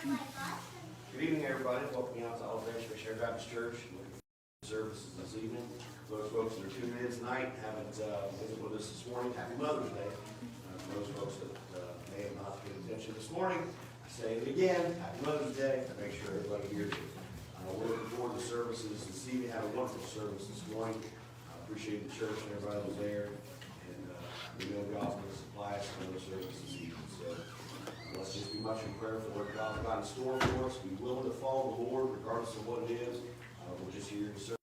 Good evening, everybody. Welcome you out to Elevation Missionary Baptist Church. Services this evening. Those folks that are tuning in tonight haven't visited with us this morning. Happy Mother's Day. For those folks that may have not paid attention this morning, I say it again. Happy Mother's Day. I make sure everybody hears it. We're looking forward to services this evening. Had a wonderful service this morning. I appreciate the church and everybody that was there. And we know God's going to supply us another service this evening. So let's just be much in prayer for what God's got in store for us. Be willing to follow the Lord regardless of what it is. We're just here to serve.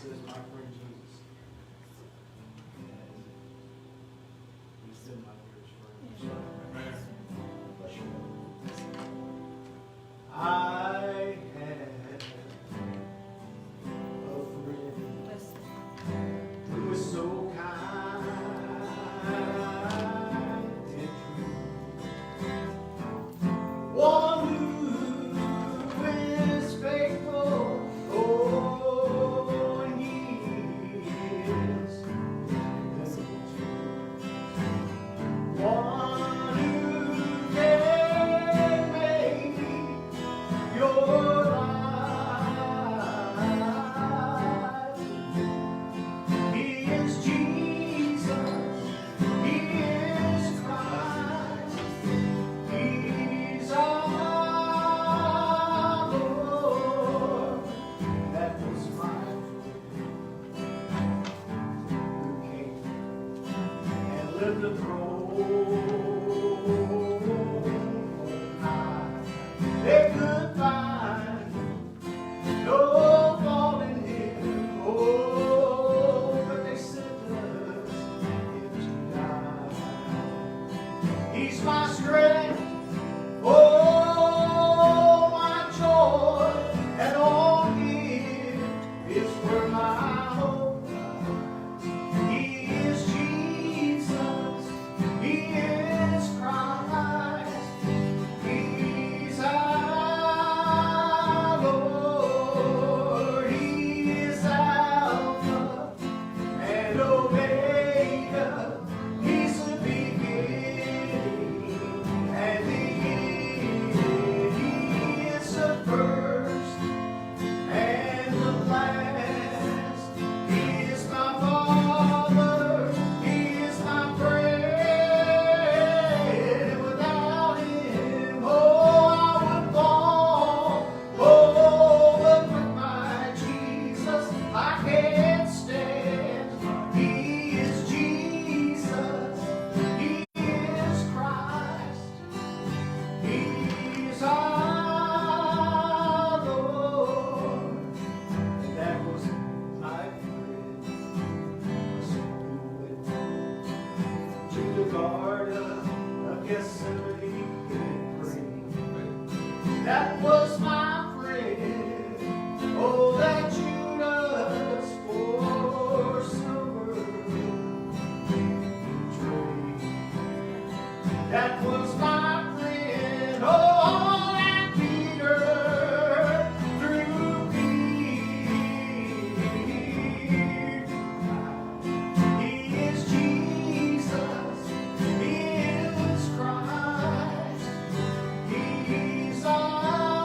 says, my friend Jesus. And he's still my dearest friend. Amen. Bless you. I had a friend who was so kind and true. One who is faithful, oh, and he is faithful too. One who can make your life. He is Jesus. He is Christ. He's our Lord. That was my friend who came and lived a throne high. They could find no fault in him, oh, but they sent us him to die. He's my strength, oh, my joy, and on him is where my hope lies. He is Jesus, he is Christ, he's our Lord, he is Alpha and Omega, he's the beginning and the end. He is the first and the last. He is my Father, he is my friend. Without him, oh, I would fall. Oh, but with my Jesus, I can't stand. He is Jesus, he is Christ, he's our Lord. And that was my friend. So we went to the Garden of Gethsemane and prayed. That was my friend. Oh, that Judas for silver betrayed. That was my friend. Oh, that Peter threw fear. He is Jesus. He is Christ. He's our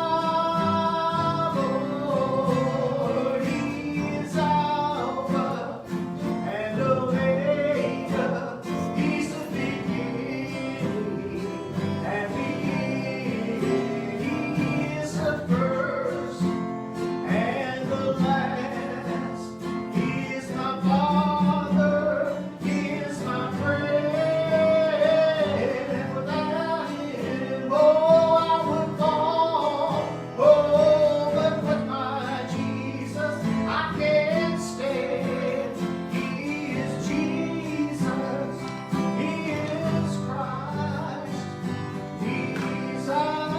Lord. He is Alpha and Omega. He's the beginning and the end. He is the first and the last. He is my Father. He is my friend. And without him, oh, I would fall. Oh, but with my Jesus, I can't stand. He is Jesus. He is Christ. He's our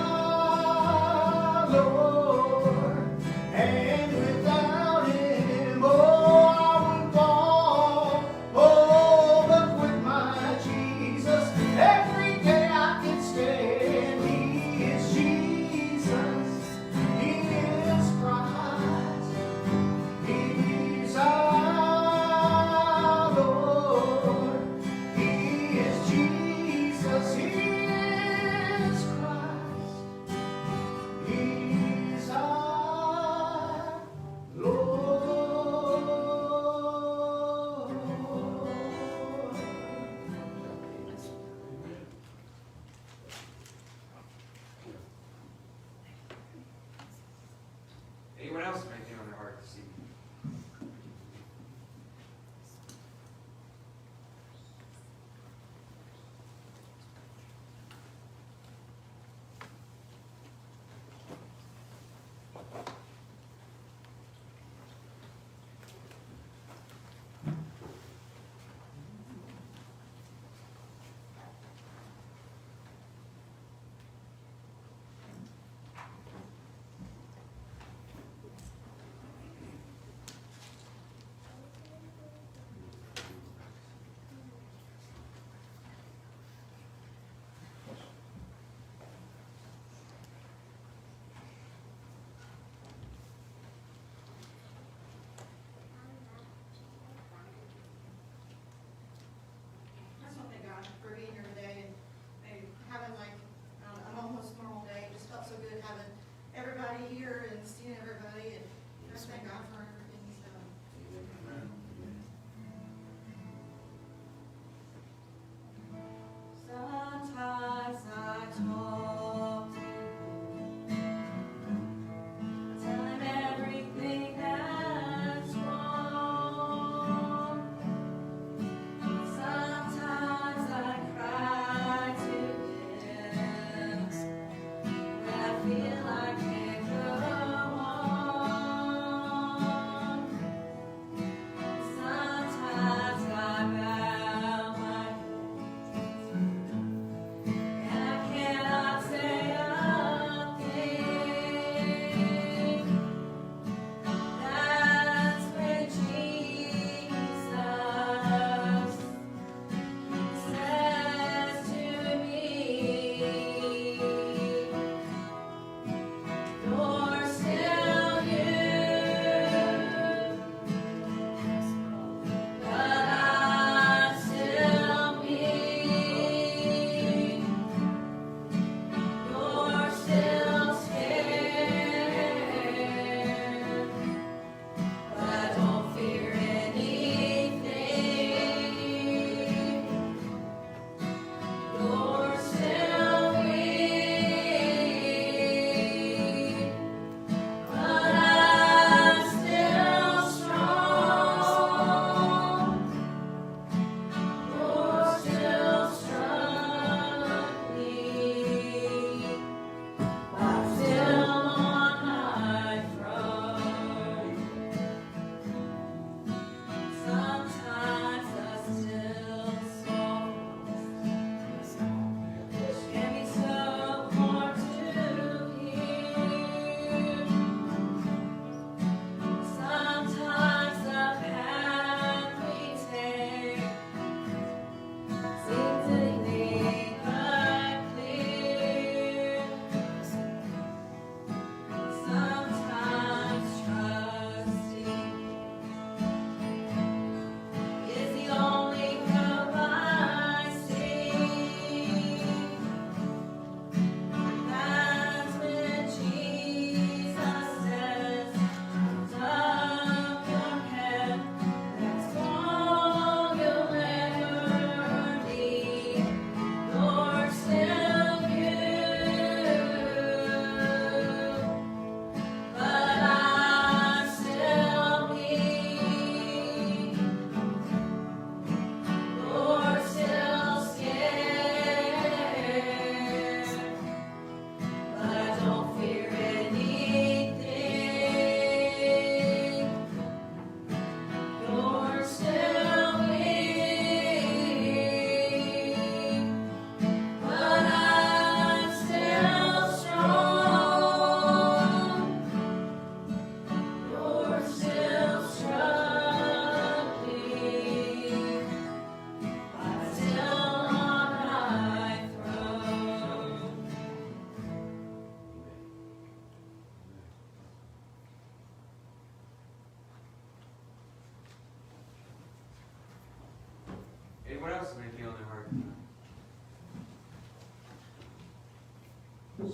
Lord. And without him, oh, I would fall. Oh, but with my Jesus, every day I can stand. He is Jesus. He is Christ. He's our Lord. He is Jesus. He is Christ. He's our Lord. Anyone else have anything on their heart this evening?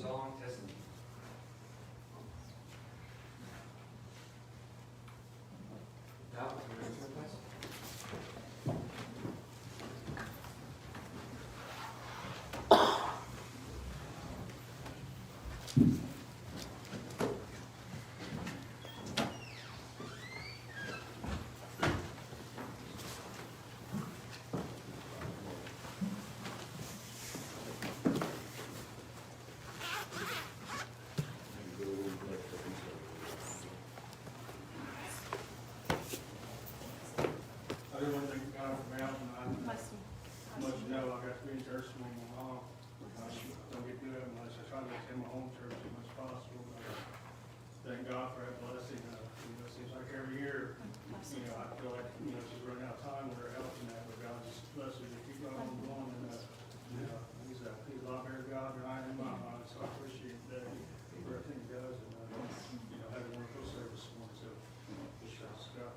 song, Testimony. Now, can we return, please? I do want to thank God for Mountain. Much you know, I got to be in church with my mom. Don't get good much. I try to attend my home church as much as possible. But thank God for that blessing. It seems like every year, I feel like, she's running out of time with her health and that, but God just blesses her to keep going and going. And, he's a lot better God than I am in my mind, so I appreciate that for everything he does. And, having one full service this morning, so just trust God.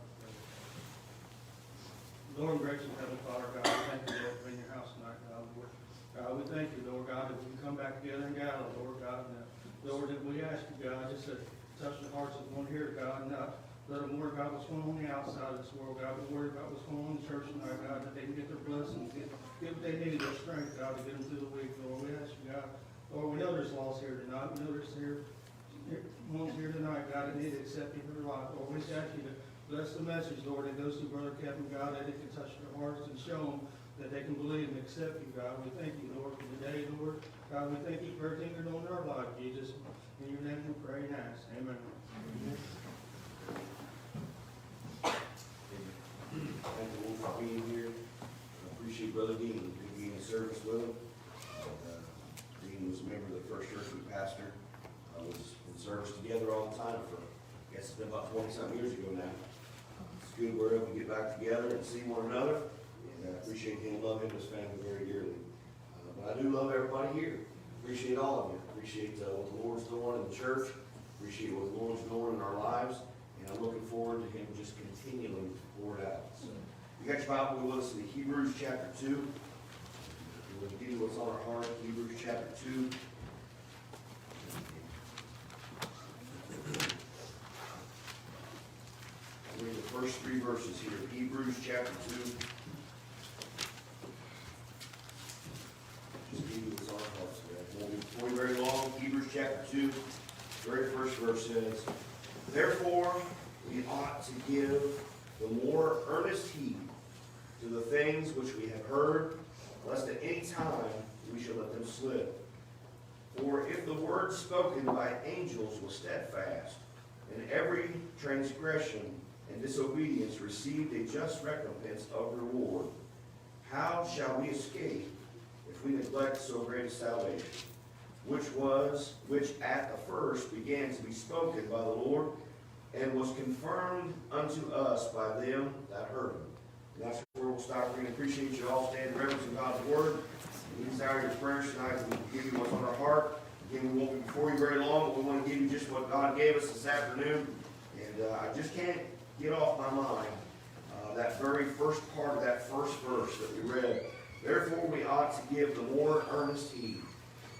Lord, gracious Heavenly Father, God, we thank you, Lord, for being in your house tonight, God, Lord. God, we thank you, Lord God, that we can come back together in Galilee, Lord God. And, Lord, that we ask you, God, just to touch the hearts of one here, God, and not let them worry about what's going on the outside of this world, God, but worry about what's going on in the church tonight, God, that they can get their blessings, get what they need, their strength, God, to get them through the week, Lord. We ask you, God, Lord, we know there's loss here tonight. We know there's ones here tonight, God, that need to accept you for their life, Lord. We just ask you to bless the message, Lord, that goes to Brother Kevin, God, that it can touch their hearts and show them that they can believe and accept you, God. We thank you, Lord, for the day, Lord. God, we thank you for everything you're doing in our life, Jesus. In your name we pray and ask. Amen. Thank the Lord for being here. I appreciate Brother Dean being in service with him. Dean was a member of the first church we pastored. I was in service together all the time for, I guess it's been about 20-something years ago now. It's good we're able to get back together and see one another. And I appreciate him, love him, his family very dearly. But I do love everybody here. Appreciate all of you. Appreciate what the Lord's doing in the church. Appreciate what the Lord's doing in our lives. And I'm looking forward to him just continuing to pour it out. So, you got your Bible with us in Hebrews chapter 2. We'll give you what's on our heart, Hebrews chapter 2. I'll read the first 3 verses here. Hebrews chapter 2. Just give you what's on our hearts today. It won't be before you very long. Hebrews chapter 2, very first verse says, "Therefore we ought to give the more earnest heed to the things which we have heard, lest at any time we should let them slip. For if the word spoken by angels was steadfast, and every transgression and disobedience received a just recompense of reward, how shall we escape if we neglect so great a salvation, which at the first began to be spoken by the Lord, and was confirmed unto us by them that heard him." And that's where we'll stop reading. Appreciate you all standing in reverence in God's word. We desire your prayers tonight. We give you what's on our heart. Again, we won't be before you very long, but we want to give you just what God gave us this afternoon. And I just can't get off my mind that very first part of that first verse that we read. Therefore, we ought to give the more earnest heed.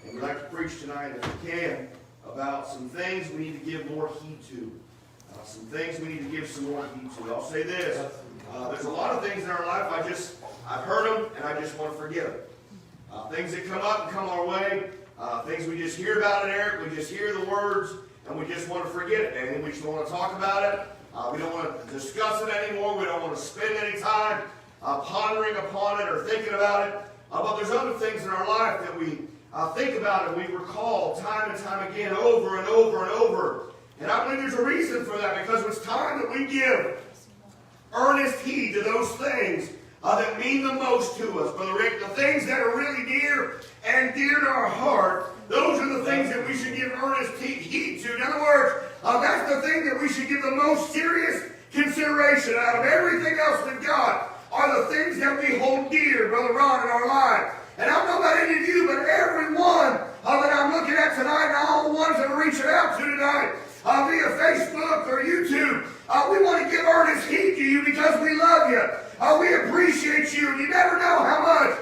And we'd like to preach tonight, if we can, about some things we need to give more heed to. Some things we need to give some more heed to. I'll say this. There's a lot of things in our life I've heard them and I just want to forget them. Things that come up and come our way. Things we just hear about it, Eric. We just hear the words and we just want to forget it. And we just don't want to talk about it. We don't want to discuss it anymore. We don't want to spend any time pondering upon it or thinking about it. But there's other things in our life that we think about and we recall time and time again, over and over and over. And I believe there's a reason for that, because it's time that we give earnest heed to those things that mean the most to us. Brother Rick, the things that are really dear and dear to our heart, those are the things that we should give earnest heed to. In other words, that's the thing that we should give the most serious consideration out of everything else to God, are the things that we hold dear, Brother Ron, in our lives. And I don't know about any of you, but everyone that I'm looking at tonight, and all the ones that are reaching out to tonight, via Facebook or YouTube, we want to give earnest heed to you because we love you. We appreciate you. And you never know how much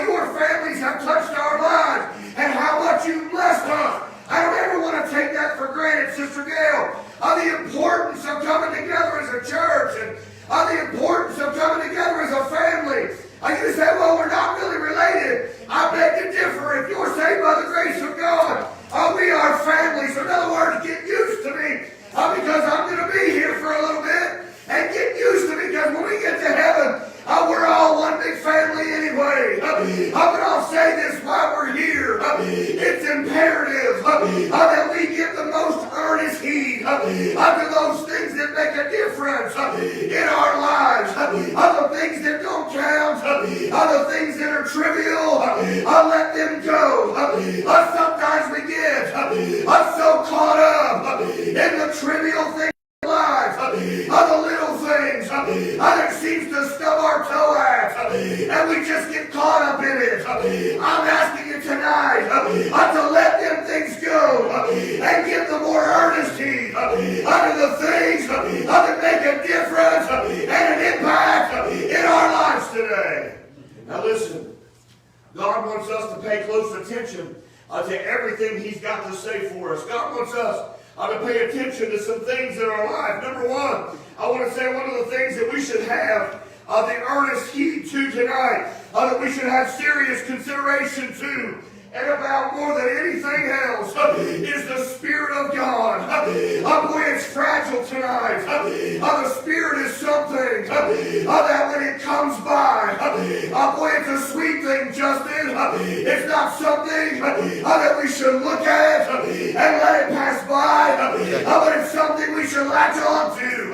your families have touched our lives and how much you've blessed us a church and the importance of coming together as a family. You say, well, we're not really related. I beg to differ. If you're saved by the grace of God, we are family. So in other words, get used to me because I'm going to be here for a little bit. And get used to me because when we get to heaven, we're all one big family anyway. But I'll say this while we're here. It's imperative that we give the most earnest heed to those things that make a difference in our lives. The things that don't count. The things that are trivial. Let them go. Sometimes we get so caught up in the trivial things. Lives, the little things that seems to stub our toe at, and we just get caught up in it. I'm asking you tonight to let them things go and give the more earnest heed to the things that make a difference and an impact in our lives today. Now listen, God wants us to pay close attention to everything He's got to say for us. God wants us to pay attention to some things in our life. Number one, I want to say one of the things that we should have the earnest heed to tonight, that we should have serious consideration to, and about more than anything else, is the Spirit of God. Boy, it's fragile tonight. The Spirit is something that when it comes by, boy, it's a sweet thing, Justin. It's not something that we should look at and let it pass by, but it's something we should latch on to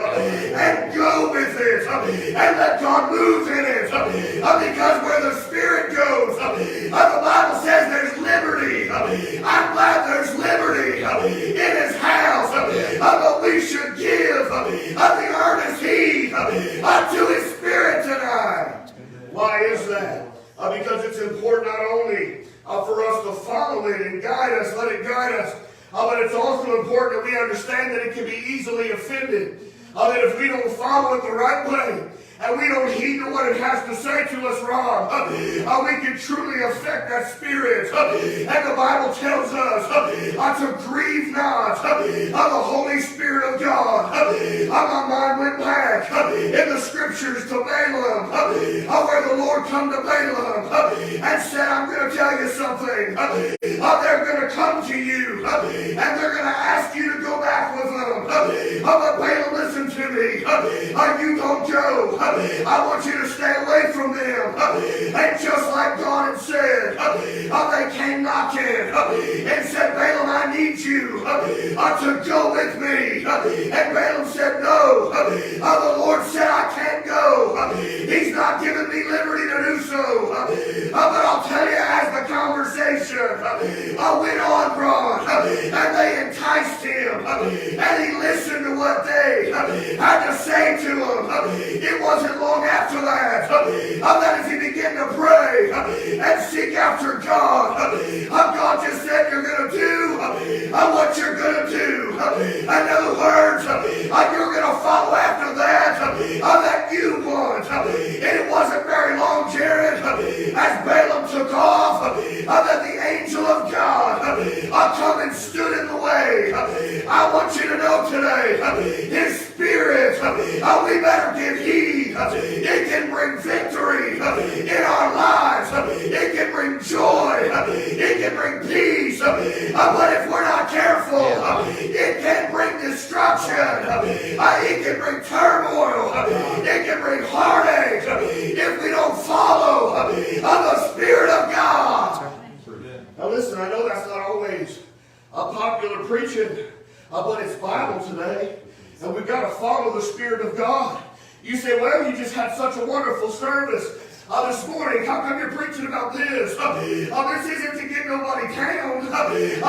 and go with it and let God move in it. Because where the Spirit goes, the Bible says there's liberty. I'm glad there's liberty in His house, but we should give the earnest heed to His Spirit tonight. Why is that? Because it's important not only for us to follow it and guide us, let it guide us, but it's also important that we understand that it can be easily offended. That if we don't follow it the right way, and we don't heed to what it has to say to us wrong, we can truly affect that Spirit. And the Bible tells us to grieve not the Holy Spirit of God. My mind went back in the Scriptures to Balaam, where the Lord come to Balaam and said, I'm going to tell you something. They're going to come to you, and they're going to ask you to go back with them. But Balaam, listen to me. You don't go. I want you to stay away from them. And just like God had said, they came knocking and said, Balaam, I need you to go with me. And Balaam said, no. The Lord said, I can't go. He's not giving me liberty to do so. But I'll tell you, as the conversation went on, Ron, and they enticed him, and he listened to what they had to say to him. It wasn't long after that as he began to pray and seek after God, God just said, you're going to do what you're going to do. In other words, you're going to follow after that you want. And it wasn't very long, Jared, as Balaam took off, that the angel of God come and stood in the way. I want you to know today, His Spirit, we better give heed. It can bring victory in our lives. It can bring joy. It can bring peace. But if we're not careful, it can bring destruction. It can bring turmoil. It can bring heartache if we don't follow the Spirit of God. Now listen, I know that's not always a popular preaching, but it's Bible today. And we've got to follow the Spirit of God. You say, well, you just had such a wonderful service this morning. How come you're preaching about this? This isn't to get nobody down.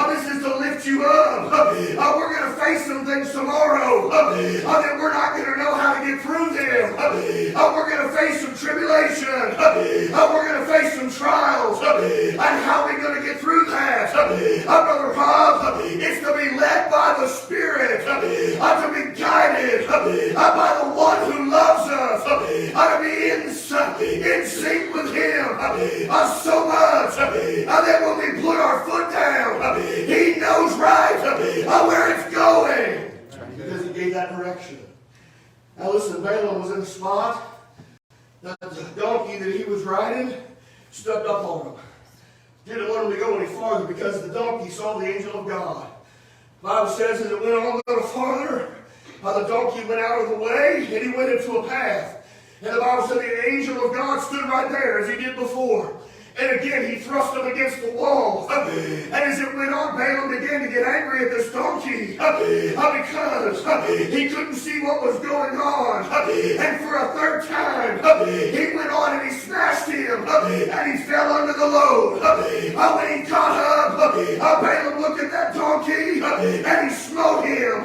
This is to lift you up. We're going to face some things tomorrow that we're not going to know how to get through them. We're going to face some tribulation. We're going to face some trials. And how are we going to get through that? Brother Bob, it's to be led by the Spirit, to be guided by the one who loves us, to be in sync with Him so much that when we put our foot down, He knows right where it's going. Because He gave that direction. Now listen, Balaam was in the spot. The donkey that he was riding stepped up on him. Didn't want him to go any farther because the donkey saw the angel of God. The Bible says as it went on a little farther, the donkey went out of the way and he went into a path. And the Bible said the angel of God stood right there as he did before. And again, he thrust him against the wall. And as it went on, Balaam began to get angry at this donkey because he couldn't see what was going on. And for a third time, he went on and he smashed him and he fell under the load. When he caught up, Balaam looked at that donkey and he smote him.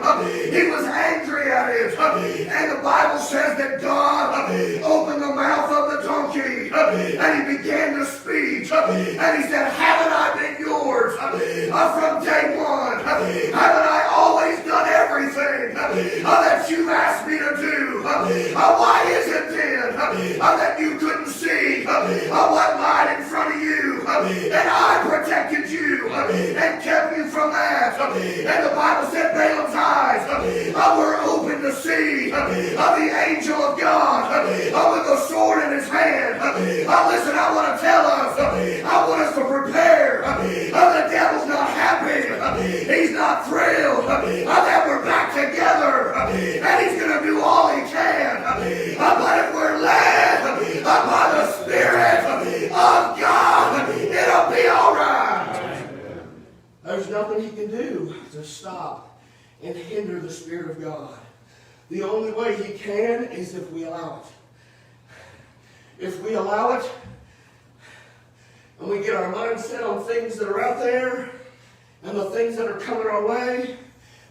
He was angry at it. And the Bible says that God opened the mouth of the donkey and he began to speak. And he said, haven't I been yours from day one? Haven't I always done everything that you've asked me to do? Why is it then that you couldn't see what lied in front of you? And I protected you and kept you from that. And the Bible said Balaam's eyes were open to see the angel of God with a sword in his hand. Listen, I want to tell us, I want us to prepare. The devil's not happy. He's not thrilled that we're back together. And he's going to do all he can. But if we're led by the Spirit of God, it'll be all right. There's nothing he can do to stop and hinder the Spirit of God. The only way he can is if we allow it. If we allow it, and we get our mind set on things that are out there, and the things that are coming our way,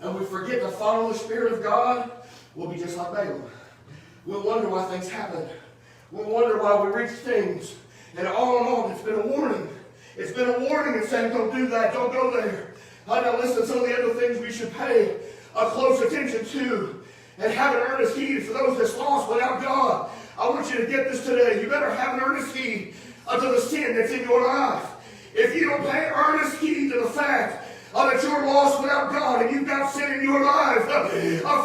and we forget to follow the Spirit of God, we'll be just like Balaam. We'll wonder why things happen. We'll wonder why we reach things. And all in all, it's been a warning. It's been a warning and saying, don't do that, don't go there. Now listen, some of the other things we should pay close attention to and have an earnest heed for those that's lost without God. I want you to get this today. You better have an earnest heed to the sin that's in your life. If you don't pay earnest heed to the fact that you're lost without God and you've got sin in your life,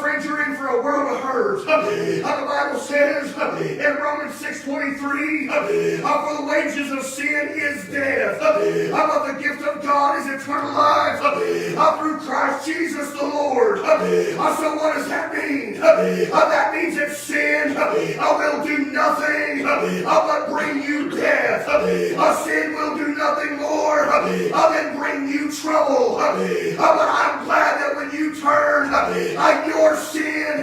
friends, you're in for a world of hurt. The Bible says in Romans 6:23, for the wages of sin is death, but the gift of God is eternal life through Christ Jesus the Lord. So what does that mean? That means that sin will do nothing but bring you death. Sin will do nothing more than bring you trouble. But I'm glad that when you turn your sin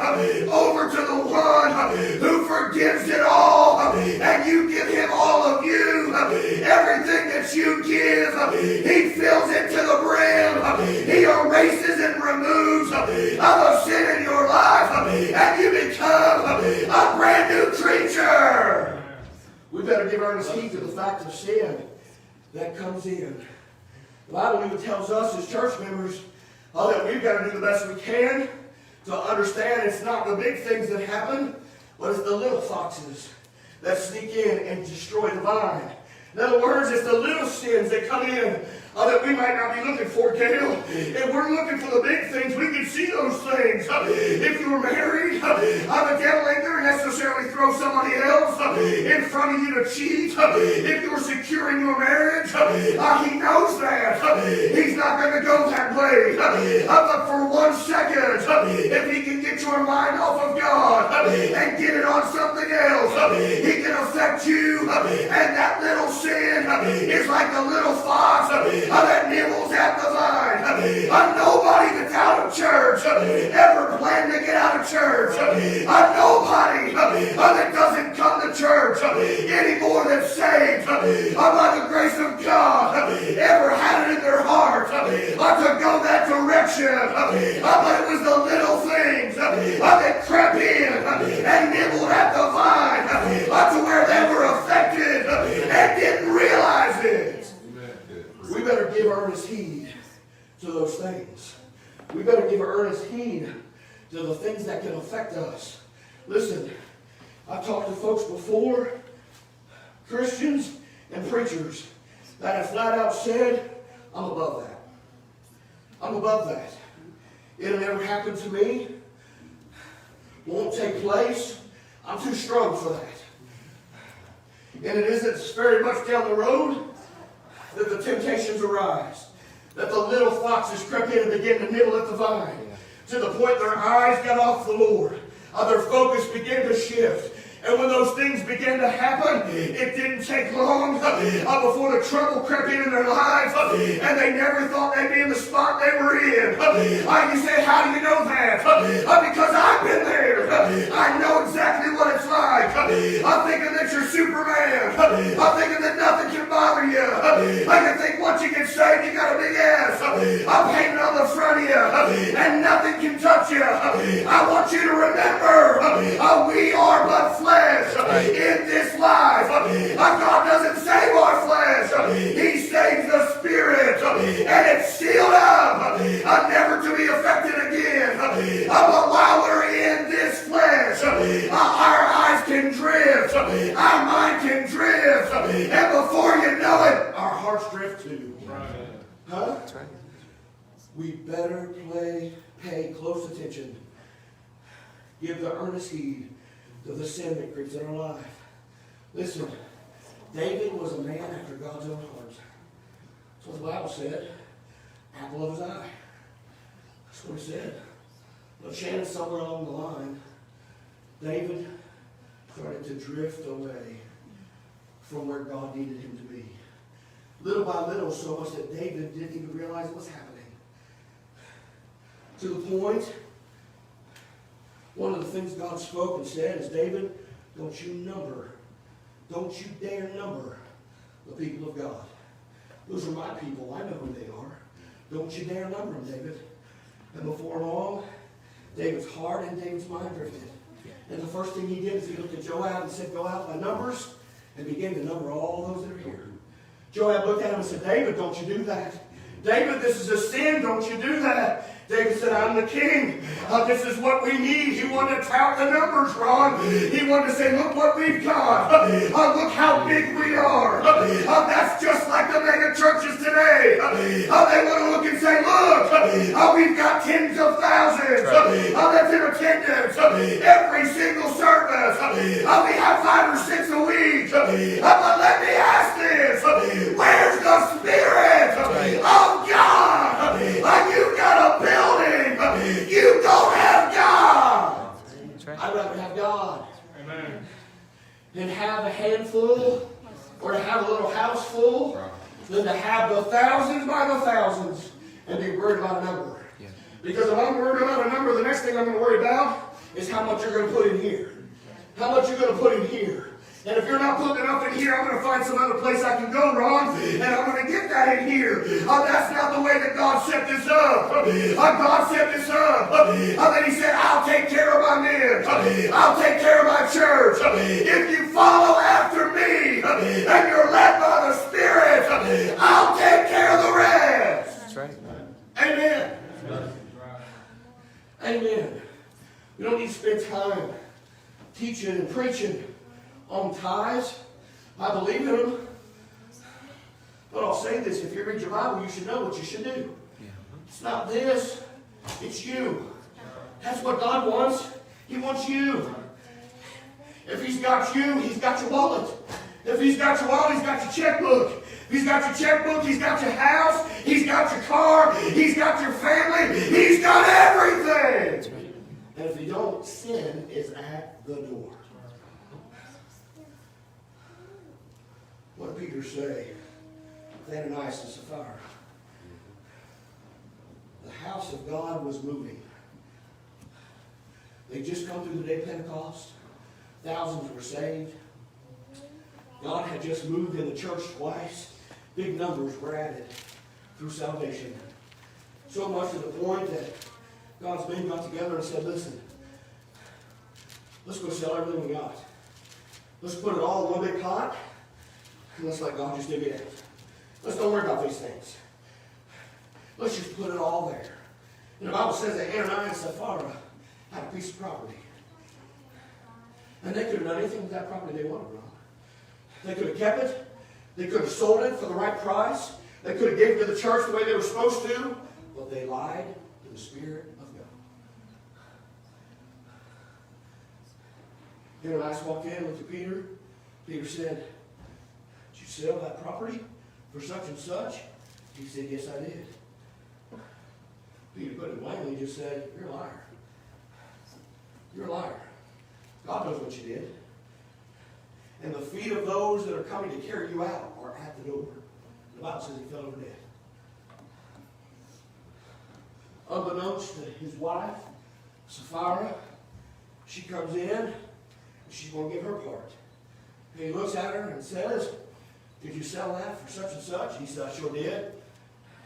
over to the one who forgives it all, and you give him all of you, everything that you give, he fills it to the brim. He erases and removes the sin in your life, and you become a brand new creature. We better give earnest heed to the fact of sin that comes in. The Bible even tells us as church members that we've got to do the best we can to understand it's not the big things that happen, but it's the little foxes that sneak in and destroy the vine. In other words, it's the little sins that come in that we might not be looking for, Gail. If we're looking for the big things, we can see those things. If you're married, the devil ain't going to necessarily throw somebody else in front of you to cheat. If you're secure in your marriage, he knows that. He's not going to go that way. But for 1 second, if he can get your mind off of God and get it on something else, he can affect you. And that little sin is like a little fox that nibbles at the vine. Nobody that's out of church ever planned to get out of church. Nobody that doesn't come to church anymore that's saved by the grace of God ever had it in their heart to go that direction. But it was the little things that crept in and nibbled at the vine to where they were affected and didn't realize it. We better give earnest heed to those things. We better give earnest heed to the things that can affect us. Listen, I've talked to folks before, Christians and preachers, that have flat out said, I'm above that. I'm above that. It'll never happen to me. won't take place. I'm too strong for that. And it isn't very much down the road that the temptations arise, that the little foxes crept in and began to nibble at the vine, to the point their eyes got off the Lord. Their focus began to shift. And when those things began to happen, it didn't take long before the trouble crept in their lives, and they never thought they'd be in the spot they were in. You say, how do you know that? Because I've been there. I know exactly what it's like. I'm thinking that you're Superman. I'm thinking that nothing can bother you. I can think once you get saved, you got a big ass. I'm painted on the front of you, and nothing can touch you. I want you to remember, we are but flesh in this life. God doesn't save our flesh. He saves the spirit, and it's sealed up, never to be affected again. But while we're in this flesh, our eyes can drift, our mind can drift, and before you know it, our hearts drift too. Huh? That's right. We better pay close attention. Give the earnest heed to the sin that creeps in our life. Listen, David was a man after God's own heart. That's what the Bible said. Apple of his eye. That's what it said. But Shannon, somewhere along the line, David started to drift away from where God needed him to be. Little by little, so much that David didn't even realize what was happening. To the point, one of the things God spoke and said is, David, don't you dare number the people of God. Those are my people. I know who they are. Don't you dare number them, David. And before long, David's heart and David's mind drifted. And the first thing he did is he looked at Joab and said, go out by numbers, and began to number all those that are here. Joab looked at him and said, David, don't you do that. David, this is a sin. Don't you do that. David said, I'm the king. This is what we need. He wanted to tout the numbers, Ron. He wanted to say, look what we've got. Look how big we are. That's just like the mega churches today. They want to look and say, look, we've got tens of thousands that's in attendance every single service. We have 5 or 6 a week. But let me ask this. Where's the Spirit of God? You got a building. You don't have God. Right. I'd rather have God. Amen. Than have a handful or to have a little house full than to have the thousands by the thousands and be worried about a number. Yeah. Because if I'm worried about a number, the next thing I'm going to worry about is how much you're going to put in here. How much you're going to put in here. And if you're not putting enough in here, I'm going to find some other place I can go, Ron, and I'm going to get that in here. That's not the way that God set this up. God set this up. Then He said, I'll take care of my men. I'll take care of my church. If you follow after me and you're led by the Spirit, I'll take care of the rest. That's right. Amen. Amen. We don't need to spend time teaching and preaching on tithes. I believe in them. But I'll say this, if you read your Bible, you should know what you should do. Yeah. It's not this, it's you. That's what God wants. He wants you. If He's got you, He's got your wallet. If He's got your wallet, He's got your checkbook. If He's got your checkbook, He's got your house, He's got your car, He's got your family, He's got everything. And if He don't, sin is at the door. What did Peter say? Ananias and Sapphira. The house of God was moving. They just come through the day of Pentecost. Thousands were saved. God had just moved in the church twice. Big numbers were added through salvation. So much to the point that God's men got together and said, listen, let's go sell everything we got. Let's put it all in one big pot. And let's let God just dig it out. Let's don't worry about these things. Let's just put it all there. And the Bible says that Ananias and Sapphira had a piece of property. And they could have done anything with that property they wanted, Ron. They could have kept it. They could have sold it for the right price. They could have given it to the church the way they were supposed to. But they lied to the Spirit of God. Ananias walked in, looked at Peter. Peter said, "Did you sell that property for such and such?" He said, "Yes, I did." Peter put it blandly, just said, "You're a liar. You're a liar. God knows what you did. And the feet of those that are coming to carry you out are at the door." The Bible says he fell over dead. Unbeknownst to his wife, Sapphira, she comes in, and she's going to give her part. And he looks at her and says, "Did you sell that for such and such?" He said, "I sure did."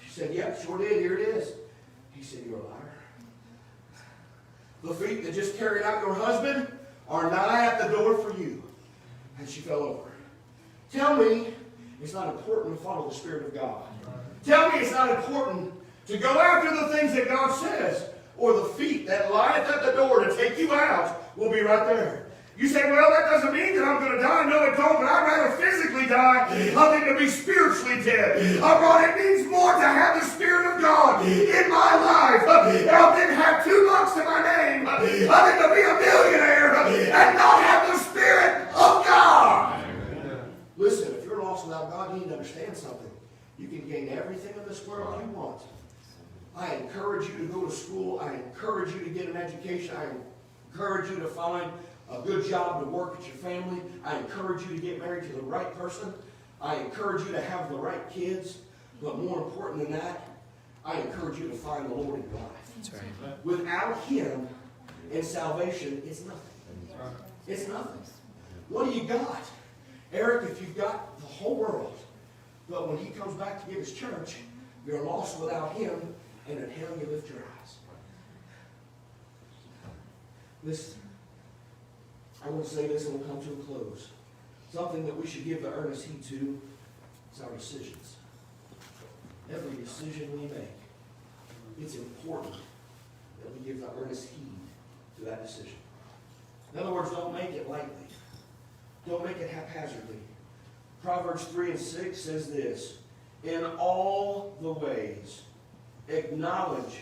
She said, "Yep, sure did. Here it is." He said, "You're a liar. The feet that just carried out your husband are nigh at the door for you." And she fell over. Tell me it's not important to follow the Spirit of God. Tell me it's not important to go after the things that God says, or the feet that lieth at the door to take you out will be right there. You say, "Well, that doesn't mean that I'm going to die." No, it don't, but I'd rather physically die than to be spiritually dead. It means more to have the Spirit of God in my life than have 2 months to my name, than to be a millionaire and not have the Spirit of God. Listen, if you're lost without God, you need to understand something. You can gain everything in this world you want. I encourage you to go to school. I encourage you to get an education. I encourage you to find a good job to work at your family. I encourage you to get married to the right person. I encourage you to have the right kids. But more important than that, I encourage you to find the Lord in your life. That's right. Without Him in salvation, it's nothing. It's nothing. What do you got? Eric, if you've got the whole world, but when He comes back to get His church, you're lost without Him, and in hell you lift your eyes. Listen, I want to say this and we'll come to a close. Something that we should give the earnest heed to is our decisions. Every decision we make, it's important that we give the earnest heed to that decision. In other words, don't make it lightly. Don't make it haphazardly. Proverbs 3:6 says this: "In all the ways acknowledge,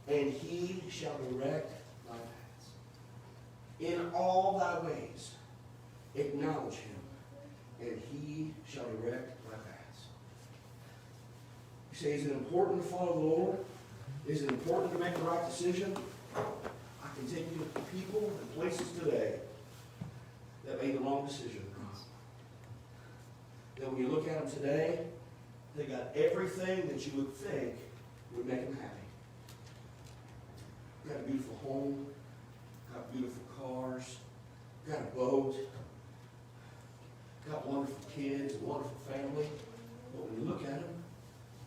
and He shall direct thy paths." In all thy ways acknowledge Him, and He shall direct thy paths. You say, is it important to follow the Lord? Is it important to make the right decision? I can take you to people and places today that made the wrong decision. That when you look at them today, they got everything that you would think would make them happy. Got a beautiful home, got beautiful cars, got a boat, got wonderful kids, a wonderful family. But when you look at them,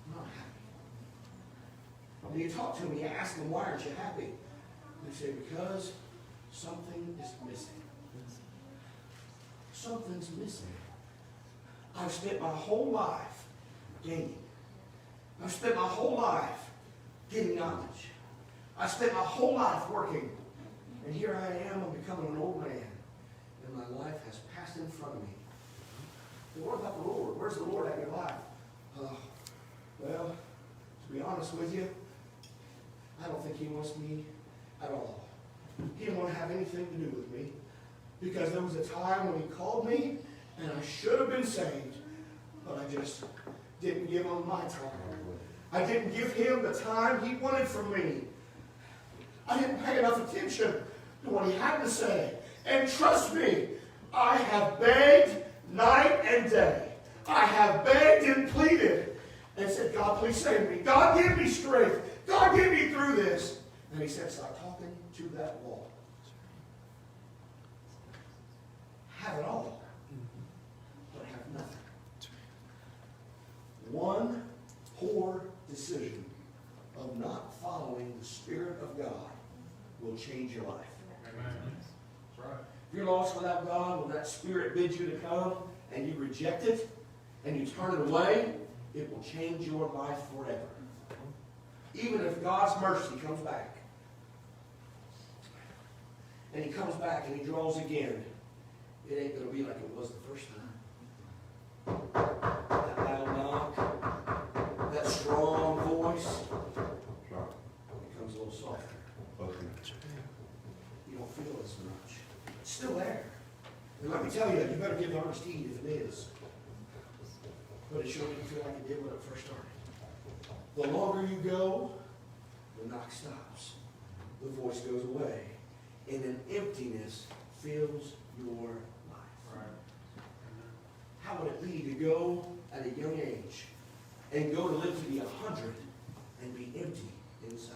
they're not happy. When you talk to them, you ask them, "Why aren't you happy?" They say, "Because something is missing." Something's missing. I've spent my whole life gaining. I've spent my whole life getting knowledge. I've spent my whole life working. And here I am, I'm becoming an old man. And my life has passed in front of me. And what about the Lord? Where's the Lord at your life? Well, to be honest with you, I don't think He wants me at all. He didn't want to have anything to do with me. Because there was a time when He called me, and I should have been saved, but I just didn't give Him my time. I didn't give Him the time He wanted from me. I didn't pay enough attention to what He had to say. And trust me, I have begged night and day. I have begged and pleaded and said, "God, please save me. God, give me strength. God, get me through this." And He said, "Stop talking to that wall. Have it all, but have nothing." One poor decision of not following the Spirit of God will change your life. Amen. That's right. If you're lost without God, when that Spirit bids you to come and you reject it and you turn it away, it will change your life forever. Even if God's mercy comes back, and He comes back and He draws again, it ain't going to be like it was the first time. That loud knock, that strong voice, becomes a little softer. You don't feel as as much. It's still there. And let me tell you, you better give earnest heed if it is. But it sure didn't feel like it did when it first started. The longer you go, the knock stops. The voice goes away. And an emptiness fills your life. Right. How would it be to go at a young age and go to live to be 100 and be empty inside?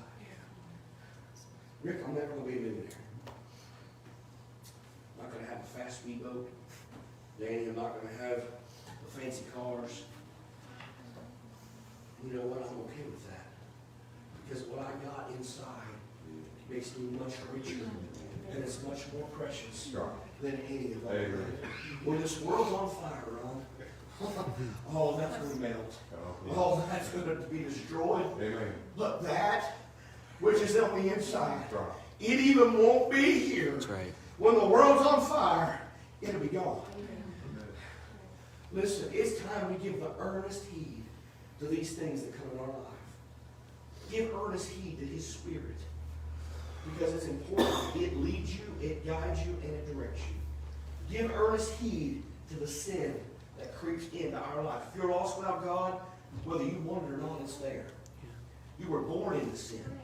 Rick, I'm never going to be a millionaire. I'm not going to have a fast speedboat. Danny, I'm not going to have the fancy cars. You know what? I'm okay with that. Because what I got inside makes me much richer, and it's much more precious than any of that. When this world's on fire, Ron, all that's going to melt. All that's going to be destroyed. Amen. But that which is on the inside, That's right. it even won't be here. That's right. When the world's on fire, it'll be gone. Listen, it's time we give the earnest heed to these things that come in our life. Give earnest heed to His Spirit. Because it's important. It leads you, it guides you, and it directs you. Give earnest heed to the sin that creeps into our life. If you're lost without God, whether you want it or not, it's there. You were born into sin.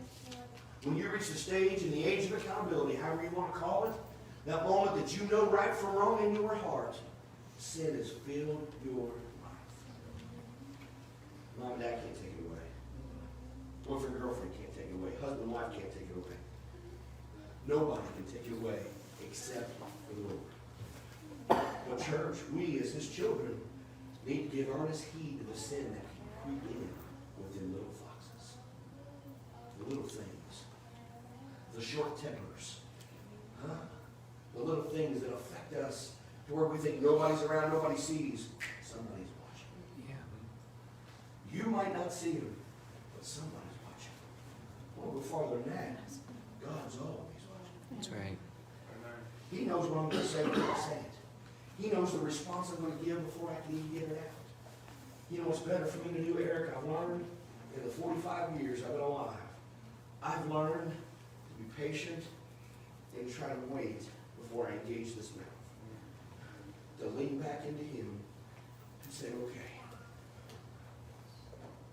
When you reach the stage and the age of accountability, however you want to call it, that moment that you know right from wrong in your heart, sin has filled your life. Mom and dad can't take it away. Boyfriend, girlfriend can't take it away. Husband and wife can't take it away. Nobody can take it away except for the Lord. But church, we as His children need to give earnest heed to the sin that can creep in within little foxes. The little things. The short tempers. The little things that affect us to where we think nobody's around, nobody sees. Somebody's watching. Yeah. You might not see them, but somebody's watching. Well, go farther than that. God's always watching. That's right. Amen. He knows what I'm going to say when I say it. He knows the response I'm going to give before I can even get it out. You know what's better for me to do, Eric? I've learned in the 45 years I've been alive. I've learned to be patient and try to wait before I engage this mouth. To lean back into Him and say, okay,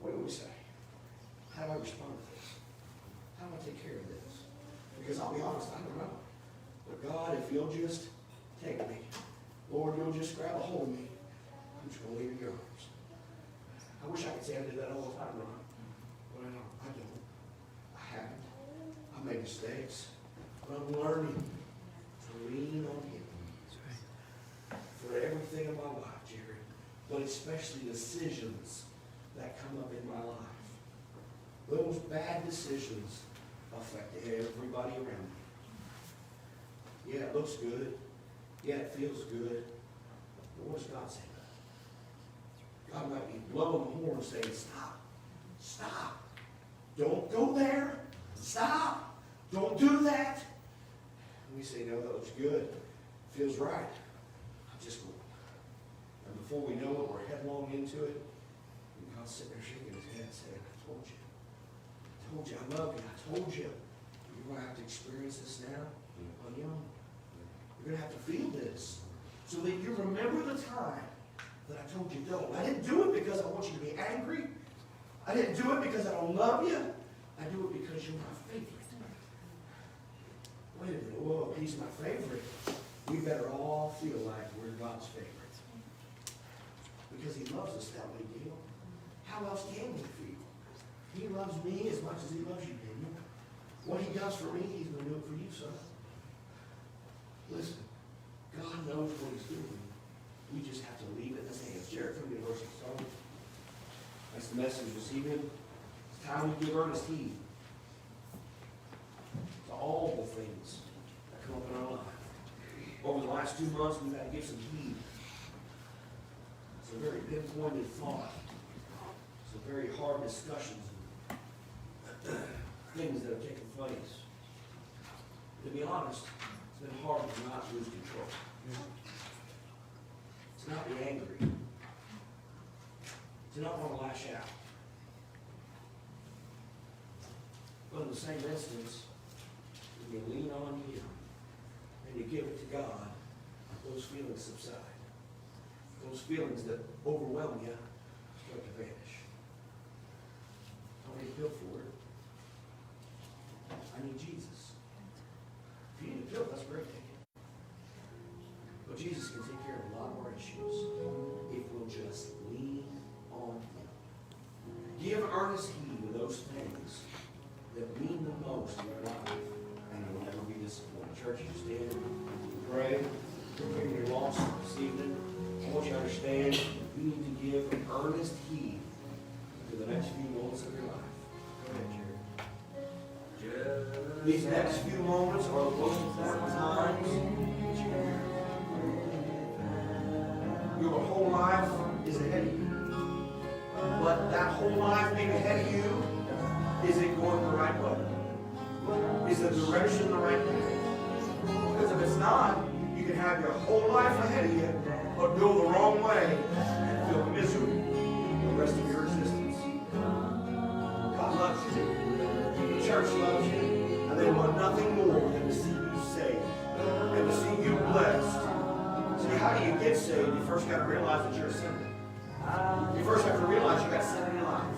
what do we say? How do I respond to this? How do I take care of this? Because I'll be honest, I don't know. But God, if you'll just take me, Lord, you'll just grab a hold of me, I'm just going to leave in your arms. I wish I could say I did that all the time, Ron. But I don't. I haven't. I've made mistakes. But I'm learning to lean on Him for everything in my life, Jerry. But especially decisions that come up in my life. Those bad decisions affect everybody around me. Yeah, it looks good. Yeah, it feels good. But what does God say about it? God might be blowing the horn saying, stop. Stop. Don't go there. Stop. Don't do that. And we say, no, that looks good. Feels right. I'm just going. And before we know it, we're headlong into it. And God's sitting there shaking His head saying, I told you. I told you I love you. I told you. You're going to have to experience this now on your own. You're going to have to feel this so that you remember the time that I told you don't. I didn't do it because I want you to be angry. I didn't do it because I don't love you. I do it because you're my favorite. Wait a minute. Whoa, He's my favorite. We better all feel like we're God's favorite. Because He loves us that way, Daniel. How else can we feel? He loves me as much as He loves you, Daniel. What He does for me, He's going to do it for you, son. Listen, God knows what He's doing. We just have to leave it in His hands. Jared from University Song. That's the message this evening. It's time we give earnest heed to all the things that come up in our life. Over the last 2 months, we've had to give some heed. It's a very pinpointed thought. Some very hard discussions and things that have taken place. To be honest, it's been hard to not lose control. To not be angry. To not want to lash out. But in the same instance, we can lean on Him to God, those feelings subside. Those feelings that overwhelm you start to vanish. Don't need a pill for it. I need Jesus. If you need a pill, that's great. Take it. But Jesus can take care of a lot of our issues if we'll just lean on Him. Give earnest heed to those things that mean the most in your life, and you'll never be disappointed. Church, you stand and pray. If you're lost this evening, I want you to understand you need to give earnest heed to the next few moments of your life. Go ahead, Jared. These next few moments are the most important times that you can. Your whole life is ahead of you. But that whole life being ahead of you, is it going the right way? Is the direction the right way? Because if it's not, you can have your whole life ahead of you, but go the wrong way and feel misery the rest of your existence. God loves you. The church loves you. And they want nothing more than to see you saved and to see you blessed. See, how do you get saved? You first got to realize that you're a sinner. You first have to realize you got sin in your life.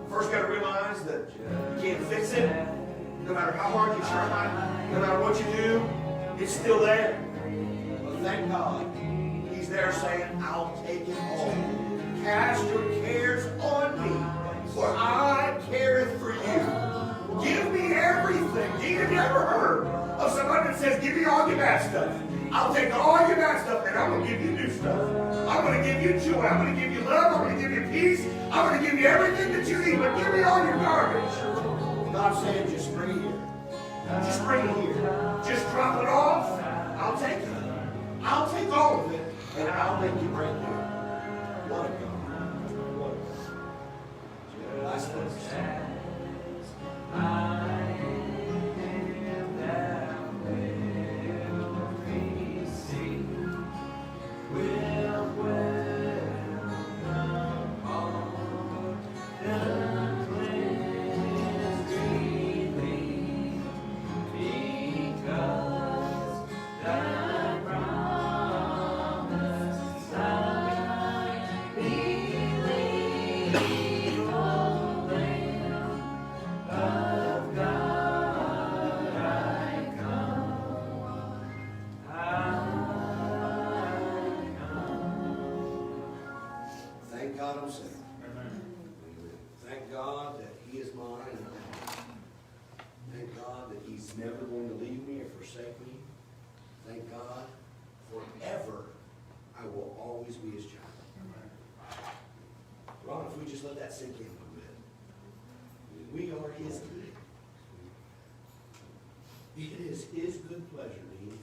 First got to realize that you can't fix it. No matter how hard you try, no matter what you do, it's still there. But thank God, He's there saying, I'll take it all. Cast your cares on me, for I careth for you. Give me everything. Have you ever heard of somebody that says, give me all your bad stuff? I'll take all your bad stuff and I'm going to give you new stuff. I'm going to give you joy. I'm going to give you love. I'm going to give you peace. I'm going to give you everything that you need, but give me all your garbage. God's saying, just bring it here. Just bring it here. Just drop it off. I'll take it. I'll take all of it, and I'll make you brand new. What a God. What a God. Last verse. Thank God I'm saved. Thank God that He is mine. Thank God that He's never going to leave me or forsake me. Thank God forever I will always be His child. Ron, if we just let that sink in a little bit. We are His good. It is His good pleasure, Dean,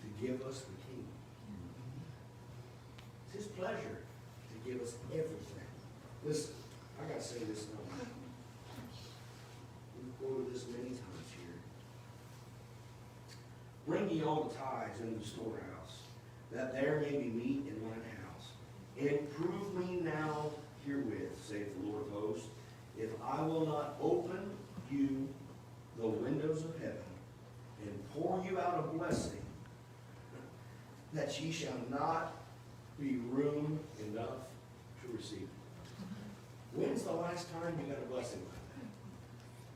to give us the King. It's His pleasure to give us everything. Listen, I got to say this now. We've quoted this many times here. Bring ye all the tithes into the storehouse, that there may be meat in mine house. And prove me now herewith, saith the Lord of hosts, if I will not open you the windows of heaven, and pour you out a blessing, that ye shall not be room enough to receive it. When's the last time you got a blessing like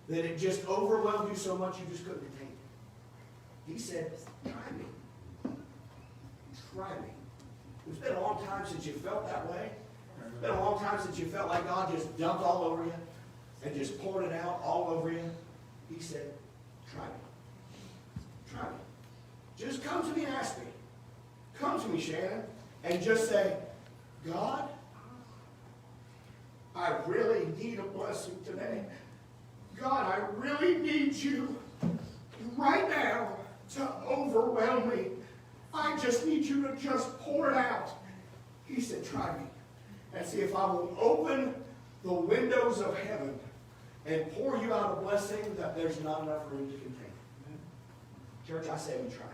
that? That it just overwhelmed you so much you just couldn't contain it. He said, try me. Try me. It's been a long time since you felt that way. It's been a long time since you felt like God just dumped all over you and just poured it out all over you. He said, try me. Try me. Just come to me and ask me. Come to me, Shannon, and just say, God, I really need a blessing today. God, I really need you right now to overwhelm me. I just need you to just pour it out. He said, try me and see if I will open the windows of heaven and pour you out a blessing that there's not enough room to contain. Church, I say we try.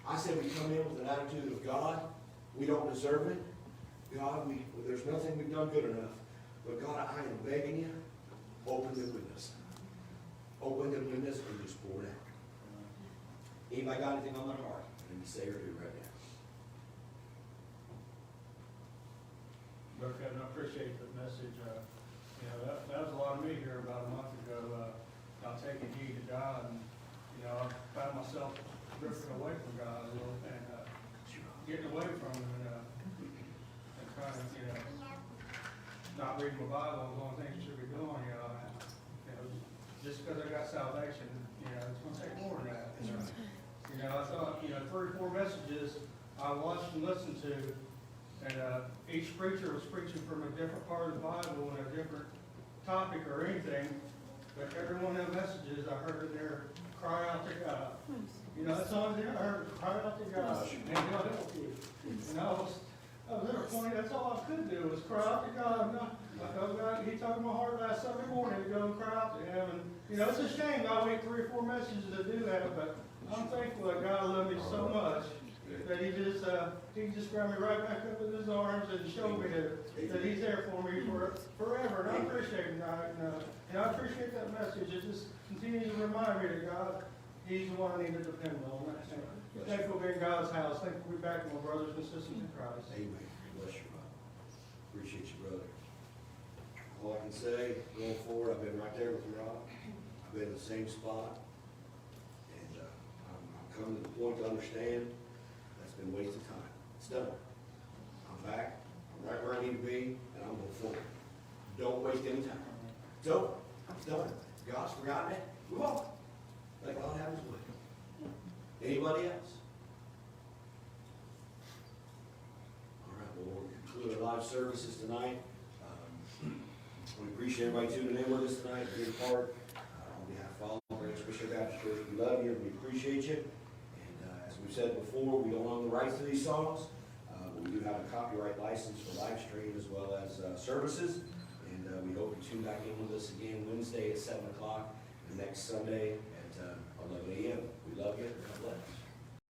I say we come in with an attitude of, God, we don't deserve it. God, there's nothing we've done good enough. But God, I am begging you, open the windows. Open the windows and just pour it out. Anybody got anything on their heart, and say or do right now? Brother Kevin, I appreciate the message. That was a lot of me here about a month ago, not taking heed to God, and, I found myself drifting away from God a little, and, getting away from Him, and trying to, not reading my Bible, and doing things I should be doing, just because I got salvation, it's gonna take more than that. I thought, 3 or 4 messages I watched and listened to, and each preacher was preaching from a different part of the Bible and a different topic or anything, but every one of the messages I heard in there, cry out to God. That's all I heard, cry out to God, and He'll help you. And I was at a point, that's all I could do, was cry out to God. I felt God, He took my heart last Sunday morning to go and cry out to Him, and, it's a shame I wait 3 or 4 messages to do that, but I'm thankful that God loved me so much that He just grabbed me right back up in His arms and showed me that He's there for me forever. And I appreciate it, and I appreciate that message. It just continues to remind me that God, He's the one I need to depend on. Thankful to be in God's house. Thankful to be back with my brothers and sisters in Christ. Amen. Bless you, brother. Appreciate you, brother. All I can say, going forward, I've been right there with Rob. I've been in the same spot. And I'm coming to the point to understand that's been wasted time. It's done. I'm back. I'm right where I need to be, and I'm going forward. Don't waste any time. It's over. It's done. God's forgotten it. Move on. Let God have His way. Anybody else? All right, well, we'll conclude our live services tonight. We appreciate everybody tuning in with us tonight, being part. On behalf of all of Branch Bishop Baptist Church, we love you and we appreciate you. And as we've said before, we don't own the rights to these songs, but we do have a copyright license for live stream as well as services. And we hope you tune back in with us again Wednesday at 7 o'clock and next Sunday at 11 a.m. We love you. God bless.